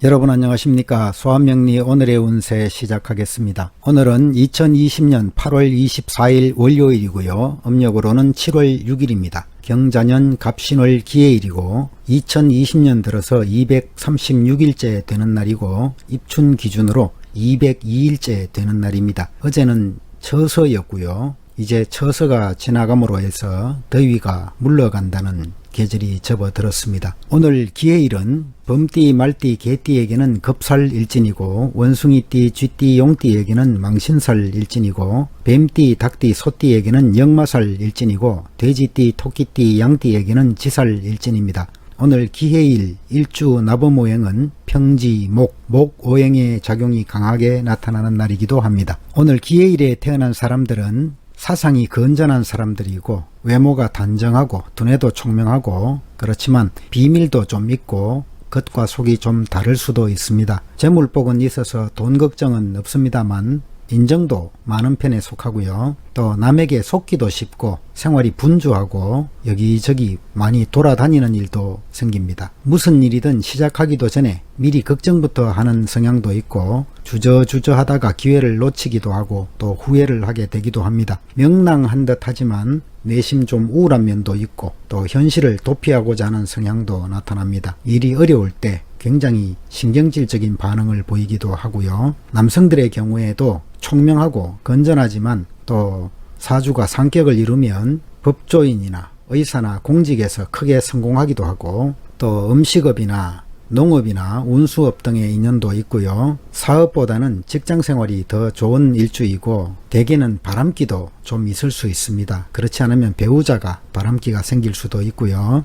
여러분 안녕하십니까. 소환명리 오늘의 운세 시작하겠습니다. 오늘은 2020년 8월 24일 월요일이고요. 음력으로는 7월 6일입니다. 경자년 갑신월 기해일이고 2020년 들어서 236일째 되는 날이고 입춘 기준으로 202일째 되는 날입니다. 어제는 처서였고요. 이제 처서가 지나감으로 해서 더위가 물러간다는 계절이 접어들었습니다. 오늘 기해일은 범띠, 말띠, 개띠에게는 급살일진이고 원숭이띠, 쥐띠, 용띠에게는 망신살일진이고 뱀띠, 닭띠, 소띠에게는 역마살일진이고 돼지띠, 토끼띠, 양띠에게는 지살일진입니다. 오늘 기해일 일주 나범오행은 평지, 목오행의 작용이 강하게 나타나는 날이기도 합니다. 오늘 기해일에 태어난 사람들은 사상이 건전한 사람들이고 외모가 단정하고 두뇌도 총명하고 그렇지만 비밀도 좀 있고 겉과 속이 좀 다를 수도 있습니다. 재물복은 있어서 돈 걱정은 없습니다만 인정도 많은 편에 속하고요. 또 남에게 속기도 쉽고 생활이 분주하고 여기저기 많이 돌아다니는 일도 생깁니다. 무슨 일이든 시작하기도 전에 미리 걱정부터 하는 성향도 있고 주저주저 하다가 기회를 놓치기도 하고 또 후회를 하게 되기도 합니다. 명랑한 듯 하지만 내심 좀 우울한 면도 있고 또 현실을 도피하고자 하는 성향도 나타납니다. 일이 어려울 때 굉장히 신경질적인 반응을 보이기도 하고요. 남성들의 경우에도 총명하고 건전하지만 또 사주가 상격을 이루면 법조인이나 의사나 공직에서 크게 성공하기도 하고 또 음식업이나 농업이나 운수업 등의 인연도 있고요. 사업보다는 직장생활이 더 좋은 일주이고 대개는 바람기도 좀 있을 수 있습니다. 그렇지 않으면 배우자가 바람기가 생길 수도 있고요.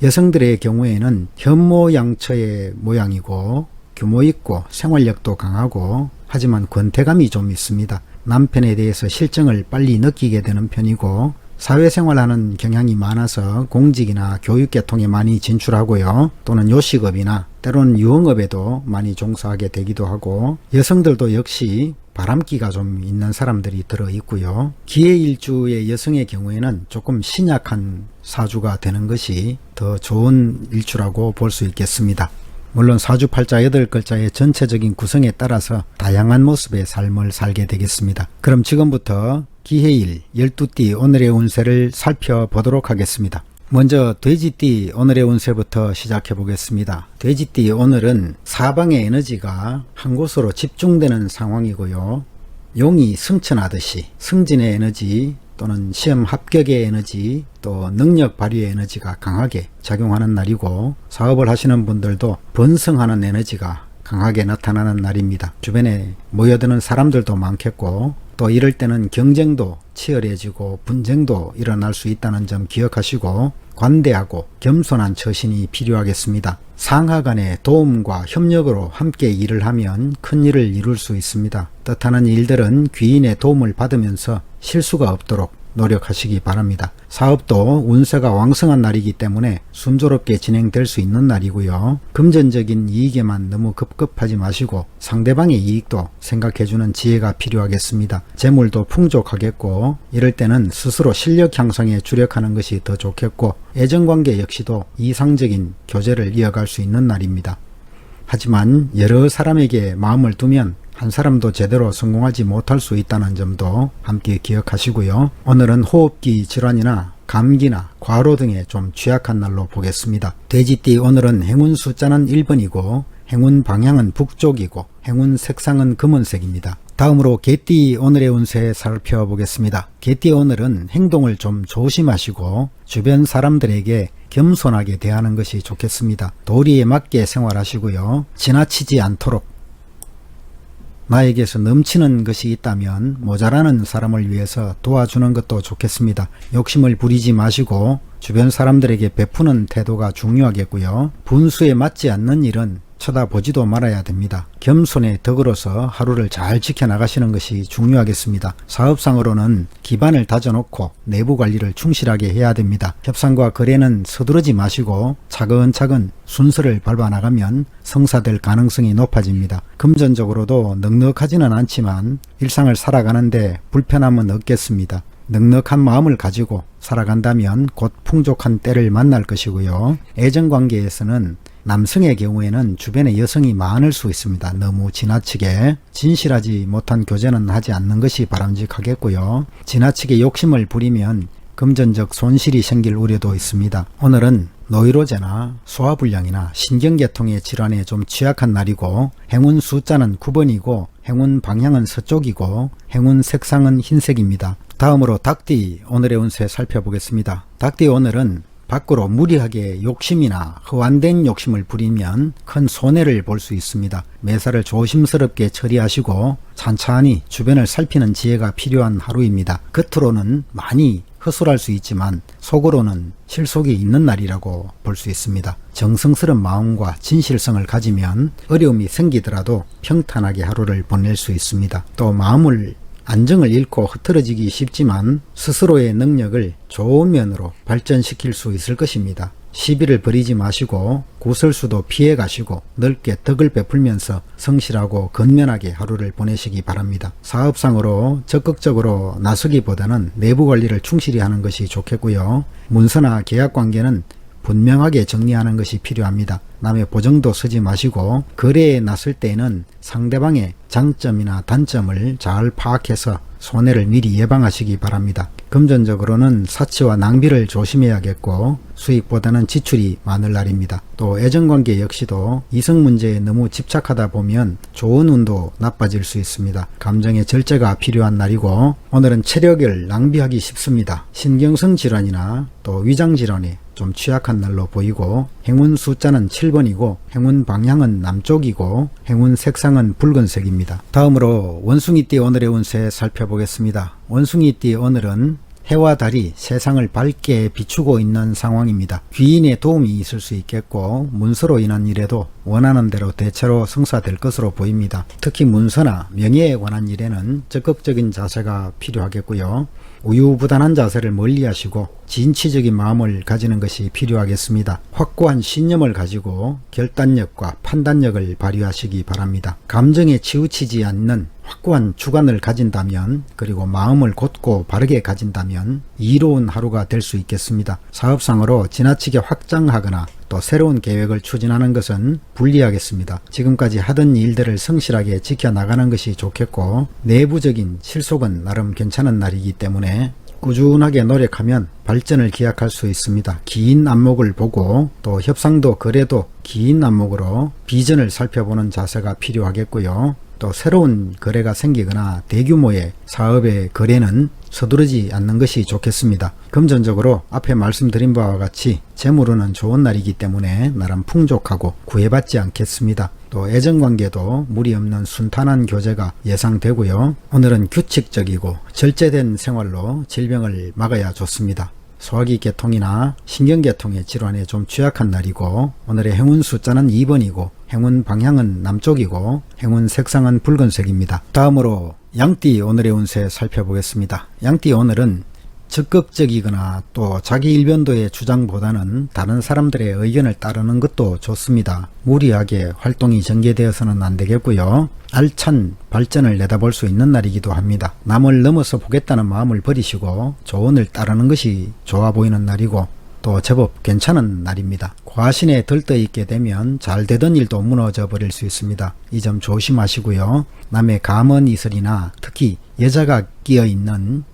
여성들의 경우에는 현모양처의 모양이고 규모 있고 생활력도 강하고 하지만 권태감이 좀 있습니다. 남편에 대해서 실정을 빨리 느끼게 되는 편이고 사회생활하는 경향이 많아서 공직이나 교육계통에 많이 진출하고요. 또는 요식업이나 때로는 유흥업에도 많이 종사하게 되기도 하고 여성들도 역시 바람기가 좀 있는 사람들이 들어있고요. 기해일주의 여성의 경우에는 조금 신약한 사주가 되는 것이 더 좋은 일주라고 볼 수 있겠습니다. 물론 사주팔자 8글자의 전체적인 구성에 따라서 다양한 모습의 삶을 살게 되겠습니다. 그럼 지금부터 기해일 12띠 오늘의 운세를 살펴보도록 하겠습니다. 먼저 돼지띠 오늘의 운세부터 시작해 보겠습니다. 돼지띠 오늘은 사방의 에너지가 한 곳으로 집중되는 상황이고요. 용이 승천하듯이 승진의 에너지 또는 시험 합격의 에너지 또 능력 발휘의 에너지가 강하게 작용하는 날이고 사업을 하시는 분들도 번성하는 에너지가 강하게 나타나는 날입니다. 주변에 모여드는 사람들도 많겠고 또 이럴 때는 경쟁도 치열해지고 분쟁도 일어날 수 있다는 점 기억하시고 관대하고 겸손한 처신이 필요하겠습니다. 상하 간의 도움과 협력으로 함께 일을 하면 큰 일을 이룰 수 있습니다. 뜻하는 일들은 귀인의 도움을 받으면서 실수가 없도록 노력하시기 바랍니다. 사업도 운세가 왕성한 날이기 때문에 순조롭게 진행될 수 있는 날이고요. 금전적인 이익에만 너무 급급하지 마시고 상대방의 이익도 생각해주는 지혜가 필요하겠습니다. 재물도 풍족하겠고 이럴 때는 스스로 실력 향상에 주력하는 것이 더 좋겠고 애정관계 역시도 이상적인 교제를 이어갈 수 있는 날입니다. 하지만 여러 사람에게 마음을 두면 한 사람도 제대로 성공하지 못할 수 있다는 점도 함께 기억하시고요. 오늘은 호흡기 질환이나 감기나 과로 등에 좀 취약한 날로 보겠습니다. 돼지띠 오늘은 행운 숫자는 1번이고 행운 방향은 북쪽이고 행운 색상은 검은색입니다. 다음으로 개띠 오늘의 운세 살펴보겠습니다. 개띠 오늘은 행동을 좀 조심하시고 주변 사람들에게 겸손하게 대하는 것이 좋겠습니다. 도리에 맞게 생활하시고요. 지나치지 않도록 나에게서 넘치는 것이 있다면 모자라는 사람을 위해서 도와주는 것도 좋겠습니다. 욕심을 부리지 마시고 주변 사람들에게 베푸는 태도가 중요하겠고요. 분수에 맞지 않는 일은 쳐다보지도 말아야 됩니다. 겸손의 덕으로서 하루를 잘 지켜나가시는 것이 중요하겠습니다. 사업상으로는 기반을 다져놓고 내부 관리를 충실하게 해야 됩니다. 협상과 거래는 서두르지 마시고 차근차근 순서를 밟아나가면 성사될 가능성이 높아집니다. 금전적으로도 넉넉하지는 않지만 일상을 살아가는데 불편함은 없겠습니다. 넉넉한 마음을 가지고 살아간다면 곧 풍족한 때를 만날 것이고요. 애정관계에서는 남성의 경우에는 주변에 여성이 많을 수 있습니다. 너무 지나치게 진실하지 못한 교제는 하지 않는 것이 바람직하겠고요. 지나치게 욕심을 부리면 금전적 손실이 생길 우려도 있습니다. 오늘은 노이로제나 소화불량이나 신경계통의 질환에 좀 취약한 날이고, 행운 숫자는 9번이고 행운 방향은 서쪽이고 행운 색상은 흰색입니다. 다음으로 닭띠 오늘의 운세 살펴보겠습니다. 닭띠 오늘은 밖으로 무리하게 욕심이나 허완된 욕심을 부리면 큰 손해를 볼 수 있습니다. 매사를 조심스럽게 처리하시고 찬찬히 주변을 살피는 지혜가 필요한 하루입니다. 겉으로는 많이 허술할 수 있지만 속으로는 실속이 있는 날이라고 볼 수 있습니다. 정성스러운 마음과 진실성을 가지면 어려움이 생기더라도 평탄하게 하루를 보낼 수 있습니다. 또 마음을 안정을 잃고 흐트러지기 쉽지만 스스로의 능력을 좋은 면으로 발전시킬 수 있을 것입니다. 시비를 버리지 마시고 구설수도 피해 가시고 넓게 덕을 베풀면서 성실하고 건면하게 하루를 보내시기 바랍니다. 사업상으로 적극적으로 나서기보다는 내부 관리를 충실히 하는 것이 좋겠고요. 문서나 계약관계는 분명하게 정리하는 것이 필요합니다. 남의 보정도 쓰지 마시고 거래에 나설 때에는 상대방의 장점이나 단점을 잘 파악해서 손해를 미리 예방하시기 바랍니다. 금전적으로는 사치와 낭비를 조심해야겠고 수익보다는 지출이 많을 날입니다. 또 애정관계 역시도 이성 문제에 너무 집착하다 보면 좋은 운도 나빠질 수 있습니다. 감정의 절제가 필요한 날이고 오늘은 체력을 낭비하기 쉽습니다. 신경성 질환이나 또 위장 질환에 좀 취약한 날로 보이고 행운 숫자는 7번이고 행운 방향은 남쪽이고 행운 색상은 붉은색입니다. 다음으로 원숭이띠 오늘의 운세 살펴보겠습니다. 원숭이띠 오늘은 해와 달이 세상을 밝게 비추고 있는 상황입니다. 귀인의 도움이 있을 수 있겠고 문서로 인한 일에도 원하는 대로 대체로 성사될 것으로 보입니다. 특히 문서나 명예에 관한 일에는 적극적인 자세가 필요하겠고요. 우유부단한 자세를 멀리하시고 진취적인 마음을 가지는 것이 필요하겠습니다. 확고한 신념을 가지고 결단력과 판단력을 발휘하시기 바랍니다. 감정에 치우치지 않는 확고한 주관을 가진다면 그리고 마음을 곧고 바르게 가진다면 이로운 하루가 될 수 있겠습니다. 사업상으로 지나치게 확장하거나 또 새로운 계획을 추진하는 것은 불리하겠습니다. 지금까지 하던 일들을 성실하게 지켜나가는 것이 좋겠고 내부적인 실속은 나름 괜찮은 날이기 때문에 꾸준하게 노력하면 발전을 기약할 수 있습니다. 긴 안목을 보고 또 협상도 거래도 긴 안목으로 비전을 살펴보는 자세가 필요하겠고요. 또 새로운 거래가 생기거나 대규모의 사업의 거래는 서두르지 않는 것이 좋겠습니다. 금전적으로 앞에 말씀드린 바와 같이 재물운은 좋은 날이기 때문에 나름 풍족하고 구애받지 않겠습니다. 또 애정관계도 무리 없는 순탄한 교제가 예상되고요. 오늘은 규칙적이고 절제된 생활로 질병을 막아야 좋습니다. 소화기 계통이나 신경계통의 질환에 좀 취약한 날이고 오늘의 행운 숫자는 2번이고 행운 방향은 남쪽이고 행운 색상은 붉은색입니다. 다음으로 양띠 오늘의 운세 살펴보겠습니다. 양띠 오늘은 적극적이거나 또 자기 일변도의 주장보다는 다른 사람들의 의견을 따르는 것도 좋습니다. 무리하게 활동이 전개되어서는 안 되겠고요. 알찬 발전을 내다볼 수 있는 날이기도 합니다. 남을 넘어서 보겠다는 마음을 버리시고 조언을 따르는 것이 좋아 보이는 날이고 또 제법 괜찮은 날입니다. 과신에 들떠 있게 되면 잘 되던 일도 무너져 버릴 수 있습니다. 이 점 조심하시고요. 남의 감언 이설이나 특히 여자가 끼어 있는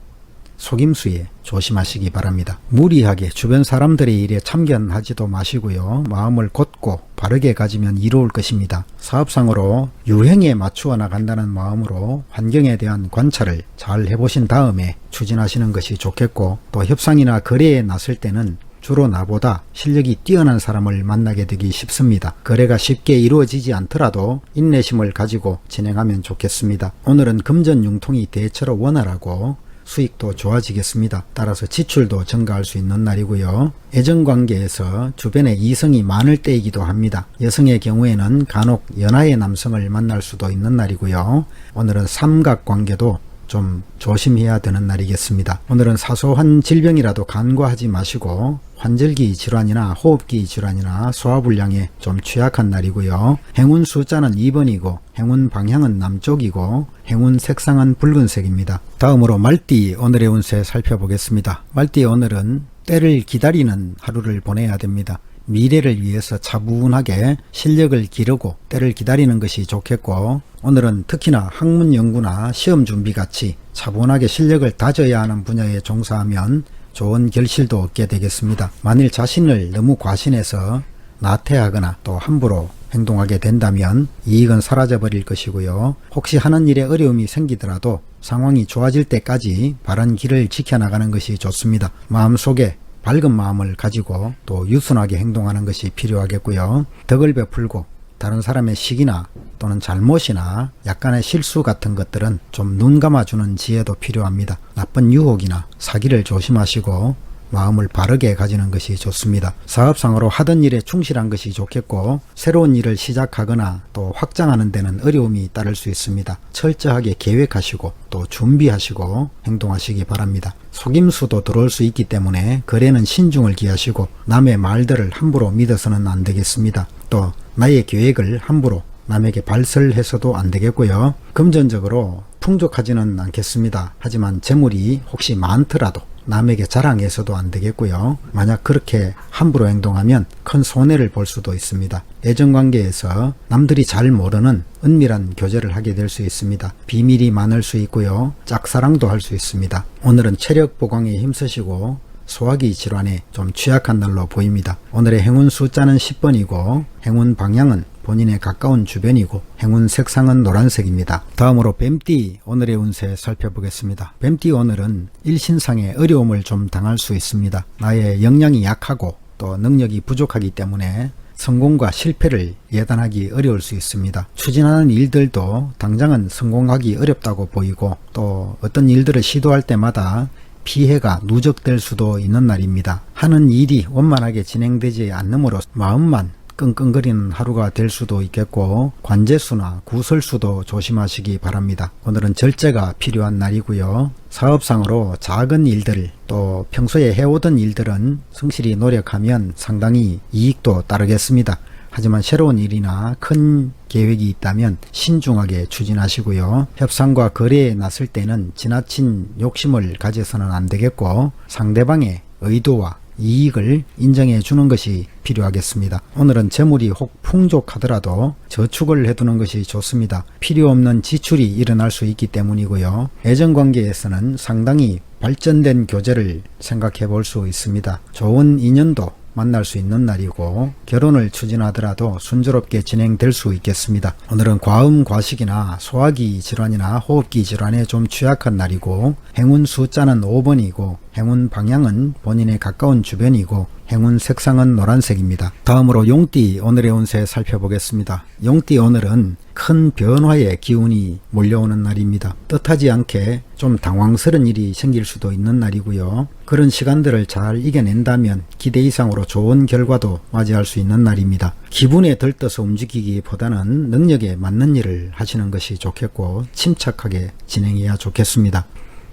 속임수에 조심하시기 바랍니다. 무리하게 주변 사람들의 일에 참견하지도 마시고요. 마음을 곧고 바르게 가지면 이로울 것입니다. 사업상으로 유행에 맞추어 나간다는 마음으로 환경에 대한 관찰을 잘 해보신 다음에 추진하시는 것이 좋겠고 또 협상이나 거래에 나설 때는 주로 나보다 실력이 뛰어난 사람을 만나게 되기 쉽습니다. 거래가 쉽게 이루어지지 않더라도 인내심을 가지고 진행하면 좋겠습니다. 오늘은 금전 융통이 대체로 원활하고 수익도 좋아지겠습니다. 따라서 지출도 증가할 수 있는 날이고요. 애정관계에서 주변에 이성이 많을 때이기도 합니다. 여성의 경우에는 간혹 연하의 남성을 만날 수도 있는 날이고요. 오늘은 삼각관계도 좀 조심해야 되는 날이겠습니다. 오늘은 사소한 질병이라도 간과하지 마시고 환절기 질환이나 호흡기 질환이나 소화불량에 좀 취약한 날이고요. 행운 숫자는 2번이고 행운 방향은 남쪽이고 행운 색상은 붉은색입니다. 다음으로 말띠 오늘의 운세 살펴보겠습니다. 말띠 오늘은 때를 기다리는 하루를 보내야 됩니다. 미래를 위해서 차분하게 실력을 기르고 때를 기다리는 것이 좋겠고, 오늘은 특히나 학문 연구나 시험 준비 같이 차분하게 실력을 다져야 하는 분야에 종사하면 좋은 결실도 얻게 되겠습니다. 만일 자신을 너무 과신해서 나태하거나 또 함부로 행동하게 된다면 이익은 사라져 버릴 것이고요. 혹시 하는 일에 어려움이 생기더라도 상황이 좋아질 때까지 바른 길을 지켜나가는 것이 좋습니다. 마음속에 밝은 마음을 가지고 또 유순하게 행동하는 것이 필요하겠고요. 덕을 베풀고 다른 사람의 시기나 또는 잘못이나 약간의 실수 같은 것들은 좀 눈 감아주는 지혜도 필요합니다. 나쁜 유혹이나 사기를 조심하시고 마음을 바르게 가지는 것이 좋습니다. 사업상으로 하던 일에 충실한 것이 좋겠고, 새로운 일을 시작하거나 또 확장하는 데는 어려움이 따를 수 있습니다. 철저하게 계획하시고 또 준비하시고 행동하시기 바랍니다. 속임수도 들어올 수 있기 때문에 거래는 신중을 기하시고 남의 말들을 함부로 믿어서는 안 되겠습니다. 또 나의 계획을 함부로 남에게 발설해서도 안 되겠고요. 금전적으로 풍족하지는 않겠습니다. 하지만 재물이 혹시 많더라도 남에게 자랑해서도 안 되겠고요. 만약 그렇게 함부로 행동하면 큰 손해를 볼 수도 있습니다. 애정관계에서 남들이 잘 모르는 은밀한 교제를 하게 될 수 있습니다. 비밀이 많을 수 있고요. 짝사랑도 할 수 있습니다. 오늘은 체력 보강에 힘쓰시고 소화기 질환에 좀 취약한 날로 보입니다. 오늘의 행운 숫자는 10번이고 행운 방향은 본인에 가까운 주변이고 행운 색상은 노란색입니다. 다음으로 뱀띠 오늘의 운세 살펴보겠습니다. 뱀띠 오늘은 일신상의 어려움을 좀 당할 수 있습니다. 나의 역량이 약하고 또 능력이 부족하기 때문에 성공과 실패를 예단하기 어려울 수 있습니다. 추진하는 일들도 당장은 성공하기 어렵다고 보이고 또 어떤 일들을 시도할 때마다 피해가 누적될 수도 있는 날입니다. 하는 일이 원만하게 진행되지 않으므로 마음만 끙끙거리는 하루가 될 수도 있겠고 관제수나 구설수도 조심하시기 바랍니다. 오늘은 절제가 필요한 날이고요. 사업상으로 작은 일들 또 평소에 해오던 일들은 성실히 노력하면 상당히 이익도 따르겠습니다. 하지만 새로운 일이나 큰 계획이 있다면 신중하게 추진하시고요. 협상과 거래에 나설 때는 지나친 욕심을 가져서는 안 되겠고 상대방의 의도와 이익을 인정해 주는 것이 필요하겠습니다. 오늘은 재물이 혹 풍족하더라도 저축을 해두는 것이 좋습니다. 필요 없는 지출이 일어날 수 있기 때문이고요. 애정관계에서는 상당히 발전된 교제를 생각해 볼 수 있습니다. 좋은 인연도 만날 수 있는 날이고 결혼을 추진하더라도 순조롭게 진행될 수 있겠습니다. 오늘은 과음 과식이나 소화기 질환이나 호흡기 질환에 좀 취약한 날이고 행운 숫자는 5번이고 행운 방향은 본인에 가까운 주변이고 행운 색상은 노란색입니다. 다음으로 용띠 오늘의 운세 살펴보겠습니다. 용띠 오늘은 큰 변화의 기운이 몰려오는 날입니다. 뜻하지 않게 좀 당황스러운 일이 생길 수도 있는 날이고요. 그런 시간들을 잘 이겨낸다면 기대 이상으로 좋은 결과도 맞이할 수 있는 날입니다. 기분에 들떠서 움직이기보다는 능력에 맞는 일을 하시는 것이 좋겠고 침착하게 진행해야 좋겠습니다.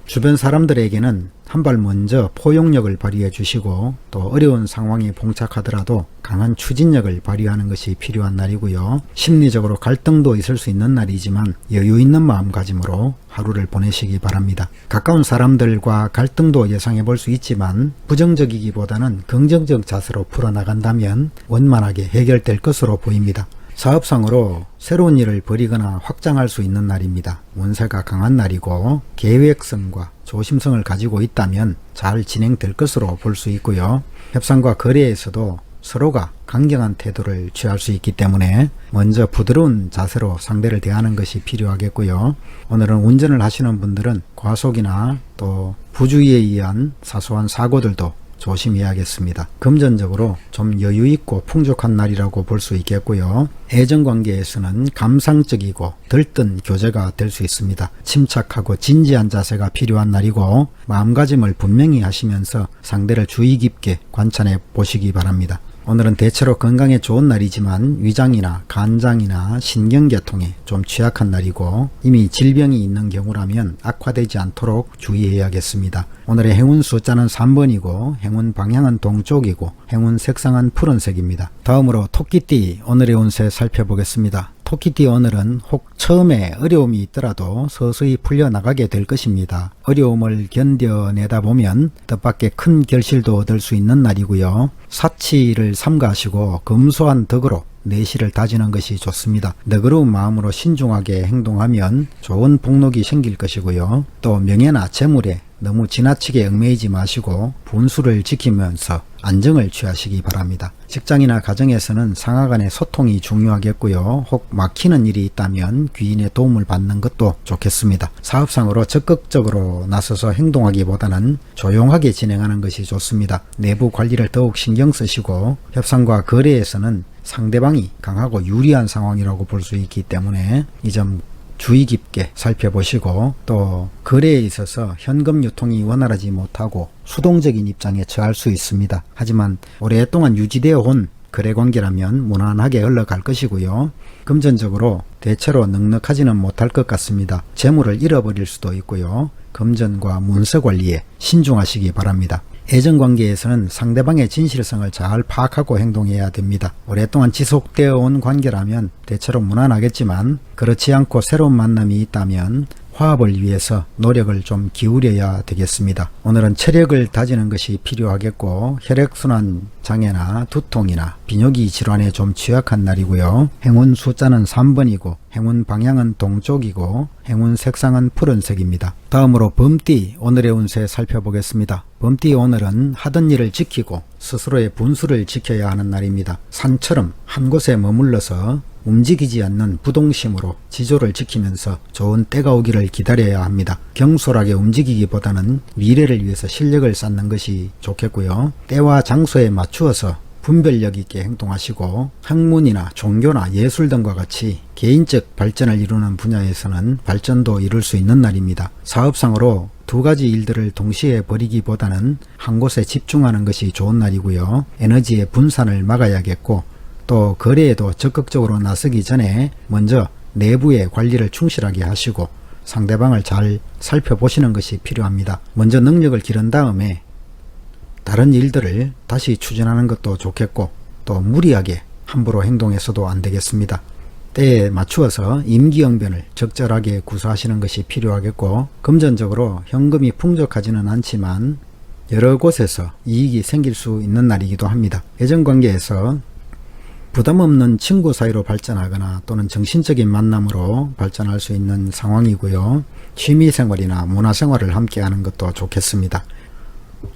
주변 사람들에게는 한 발 먼저 포용력을 발휘해 주시고 또 어려운 상황에 봉착하더라도 강한 추진력을 발휘하는 것이 필요한 날이고요. 심리적으로 갈등도 있을 수 있는 날이지만 여유 있는 마음가짐으로 하루를 보내시기 바랍니다. 가까운 사람들과 갈등도 예상해 볼 수 있지만 부정적이기보다는 긍정적 자세로 풀어나간다면 원만하게 해결될 것으로 보입니다. 사업상으로 새로운 일을 벌이거나 확장할 수 있는 날입니다. 운세가 강한 날이고 계획성과 조심성을 가지고 있다면 잘 진행될 것으로 볼 수 있고요. 협상과 거래에서도 서로가 강경한 태도를 취할 수 있기 때문에 먼저 부드러운 자세로 상대를 대하는 것이 필요하겠고요. 오늘은 운전을 하시는 분들은 과속이나 또 부주의에 의한 사소한 사고들도 조심해야겠습니다. 금전적으로 좀 여유있고 풍족한 날이라고 볼 수 있겠고요. 애정관계에서는 감상적이고 들뜬 교제가 될 수 있습니다. 침착하고 진지한 자세가 필요한 날이고 마음가짐을 분명히 하시면서 상대를 주의 깊게 관찰해 보시기 바랍니다. 오늘은 대체로 건강에 좋은 날이지만 위장이나 간장이나 신경계통에 좀 취약한 날이고 이미 질병이 있는 경우라면 악화되지 않도록 주의해야겠습니다. 오늘의 행운 숫자는 3번이고 행운 방향은 동쪽이고 행운 색상은 푸른색입니다. 다음으로 토끼띠 오늘의 운세 살펴보겠습니다. 토끼띠 오늘은 혹 처음에 어려움이 있더라도 서서히 풀려나가게 될 것입니다. 어려움을 견뎌내다 보면 뜻밖의 큰 결실도 얻을 수 있는 날이고요. 사치를 삼가하시고 검소한 덕으로 내실을 다지는 것이 좋습니다. 너그러운 마음으로 신중하게 행동하면 좋은 복록이 생길 것이고요. 또 명예나 재물에 너무 지나치게 얽매이지 마시고 분수를 지키면서 안정을 취하시기 바랍니다. 직장이나 가정에서는 상하 간의 소통이 중요하겠고요. 혹 막히는 일이 있다면 귀인의 도움을 받는 것도 좋겠습니다. 사업상으로 적극적으로 나서서 행동하기보다는 조용하게 진행하는 것이 좋습니다. 내부 관리를 더욱 신경 쓰시고 협상과 거래에서는 상대방이 강하고 유리한 상황이라고 볼 수 있기 때문에 이 점 주의 깊게 살펴보시고, 또 거래에 있어서 현금 유통이 원활하지 못하고 수동적인 입장에 처할 수 있습니다. 하지만 오랫동안 유지되어 온 거래관계라면 무난하게 흘러갈 것이고요. 금전적으로 대체로 넉넉하지는 못할 것 같습니다. 재물을 잃어버릴 수도 있고요. 금전과 문서 관리에 신중하시기 바랍니다. 애정관계에서는 상대방의 진실성을 잘 파악하고 행동해야 됩니다. 오랫동안 지속되어 온 관계라면 대체로 무난하겠지만, 그렇지 않고 새로운 만남이 있다면 화합을 위해서 노력을 좀 기울여야 되겠습니다. 오늘은 체력을 다지는 것이 필요하겠고, 혈액순환 장애나 두통이나 비뇨기 질환에 좀 취약한 날이고요. 행운 숫자는 3번이고 행운 방향은 동쪽이고 행운 색상은 푸른색입니다. 다음으로 범띠 오늘의 운세 살펴보겠습니다. 범띠 오늘은 하던 일을 지키고 스스로의 분수를 지켜야 하는 날입니다. 산처럼 한 곳에 머물러서 움직이지 않는 부동심으로 지조를 지키면서 좋은 때가 오기를 기다려야 합니다. 경솔하게 움직이기보다는 미래를 위해서 실력을 쌓는 것이 좋겠고요. 때와 장소에 맞추어서 분별력 있게 행동하시고, 학문이나 종교나 예술 등과 같이 개인적 발전을 이루는 분야에서는 발전도 이룰 수 있는 날입니다. 사업상으로 두 가지 일들을 동시에 벌이기보다는 한 곳에 집중하는 것이 좋은 날이고요. 에너지의 분산을 막아야겠고, 또 거래에도 적극적으로 나서기 전에 먼저 내부의 관리를 충실하게 하시고 상대방을 잘 살펴보시는 것이 필요합니다. 먼저 능력을 기른 다음에 다른 일들을 다시 추진하는 것도 좋겠고, 또 무리하게 함부로 행동해서도 안 되겠습니다. 때에 맞추어서 임기응변을 적절하게 구사하시는 것이 필요하겠고, 금전적으로 현금이 풍족하지는 않지만 여러 곳에서 이익이 생길 수 있는 날이기도 합니다. 애정관계에서 부담 없는 친구 사이로 발전하거나 또는 정신적인 만남으로 발전할 수 있는 상황이고요. 취미생활이나 문화생활을 함께 하는 것도 좋겠습니다.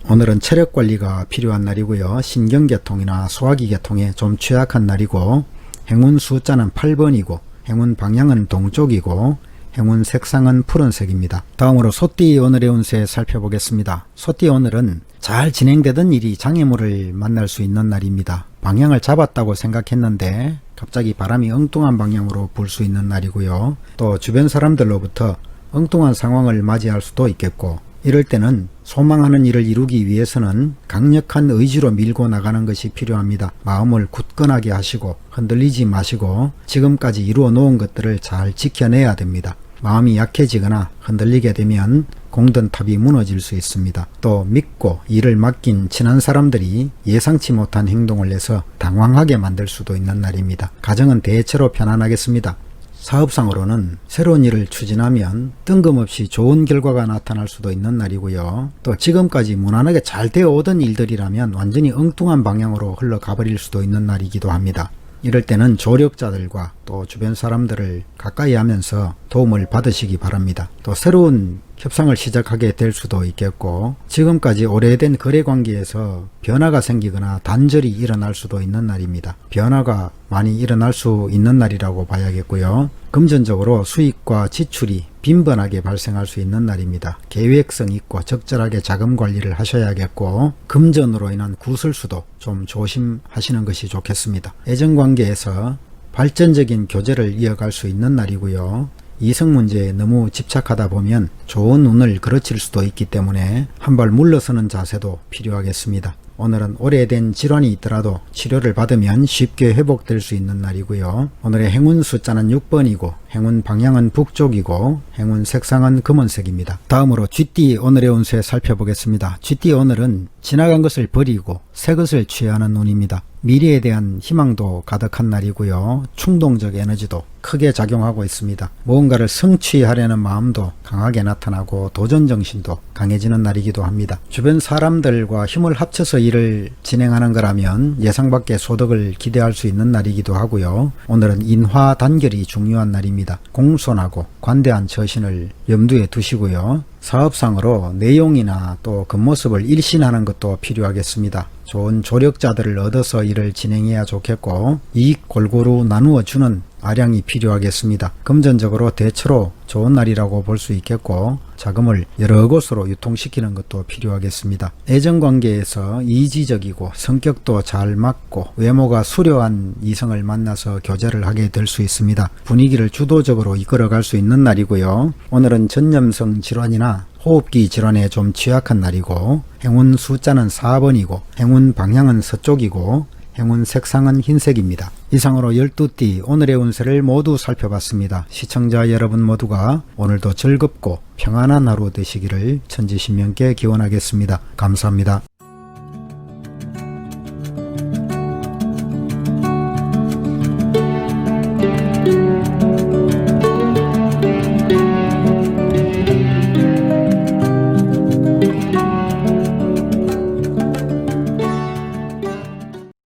오늘은 체력 관리가 필요한 날이고요. 신경계통이나 소화기 계통에 좀 취약한 날이고, 행운 숫자는 8번이고 행운 방향은 동쪽이고 행운 색상은 푸른색입니다. 다음으로 소띠 오늘의 운세 살펴보겠습니다. 소띠 오늘은 잘 진행되던 일이 장애물을 만날 수 있는 날입니다. 방향을 잡았다고 생각했는데 갑자기 바람이 엉뚱한 방향으로 불 수 있는 날이고요. 또 주변 사람들로부터 엉뚱한 상황을 맞이할 수도 있겠고, 이럴 때는 소망하는 일을 이루기 위해서는 강력한 의지로 밀고 나가는 것이 필요합니다. 마음을 굳건하게 하시고 흔들리지 마시고 지금까지 이루어 놓은 것들을 잘 지켜내야 됩니다. 마음이 약해지거나 흔들리게 되면 공든 탑이 무너질 수 있습니다. 또 믿고 일을 맡긴 친한 사람들이 예상치 못한 행동을 해서 당황하게 만들 수도 있는 날입니다. 가정은 대체로 편안하겠습니다. 사업상으로는 새로운 일을 추진하면 뜬금없이 좋은 결과가 나타날 수도 있는 날이고요. 또 지금까지 무난하게 잘 되어 오던 일들이라면 완전히 엉뚱한 방향으로 흘러가 버릴 수도 있는 날이기도 합니다. 이럴 때는 조력자들과 또 주변 사람들을 가까이 하면서 도움을 받으시기 바랍니다. 또 새로운 협상을 시작하게 될 수도 있겠고, 지금까지 오래된 거래관계에서 변화가 생기거나 단절이 일어날 수도 있는 날입니다. 변화가 많이 일어날 수 있는 날이라고 봐야겠고요. 금전적으로 수익과 지출이 빈번하게 발생할 수 있는 날입니다. 계획성 있고 적절하게 자금 관리를 하셔야겠고, 금전으로 인한 구설수도 좀 조심하시는 것이 좋겠습니다. 애정관계에서 발전적인 교제를 이어갈 수 있는 날이고요. 이성 문제에 너무 집착하다 보면 좋은 운을 그르칠 수도 있기 때문에 한 발 물러서는 자세도 필요하겠습니다. 오늘은 오래된 질환이 있더라도 치료를 받으면 쉽게 회복될 수 있는 날이고요. 오늘의 행운 숫자는 6번이고 행운 방향은 북쪽이고 행운 색상은 검은색입니다. 다음으로 쥐띠 오늘의 운세 살펴보겠습니다. 쥐띠 오늘은 지나간 것을 버리고 새 것을 취하는 운입니다. 미래에 대한 희망도 가득한 날이고요. 충동적 에너지도 크게 작용하고 있습니다. 무언가를 성취하려는 마음도 강하게 나타나고 도전정신도 강해지는 날이기도 합니다. 주변 사람들과 힘을 합쳐서 일을 진행하는 거라면 예상 밖의 소득을 기대할 수 있는 날이기도 하고요. 오늘은 인화 단결이 중요한 날입니다. 공손하고 관대한 처신을 염두에 두시고요. 사업상으로 내용이나 또 겉모습을 일신하는 것도 필요하겠습니다. 좋은 조력자들을 얻어서 일을 진행해야 좋겠고, 이익 골고루 나누어 주는 아량이 필요하겠습니다. 금전적으로 대체로 좋은 날이라고 볼 수 있겠고, 자금을 여러 곳으로 유통시키는 것도 필요하겠습니다. 애정관계에서 이지적이고 성격도 잘 맞고 외모가 수려한 이성을 만나서 교제를 하게 될 수 있습니다. 분위기를 주도적으로 이끌어갈 수 있는 날이고요. 오늘은 전염성 질환이나 호흡기 질환에 좀 취약한 날이고, 행운 숫자는 4번이고 행운 방향은 서쪽이고 행운 색상은 흰색입니다. 이상으로 12띠 오늘의 운세를 모두 살펴봤습니다. 시청자 여러분 모두가 오늘도 즐겁고 평안한 하루 되시기를 천지신명께 기원하겠습니다. 감사합니다.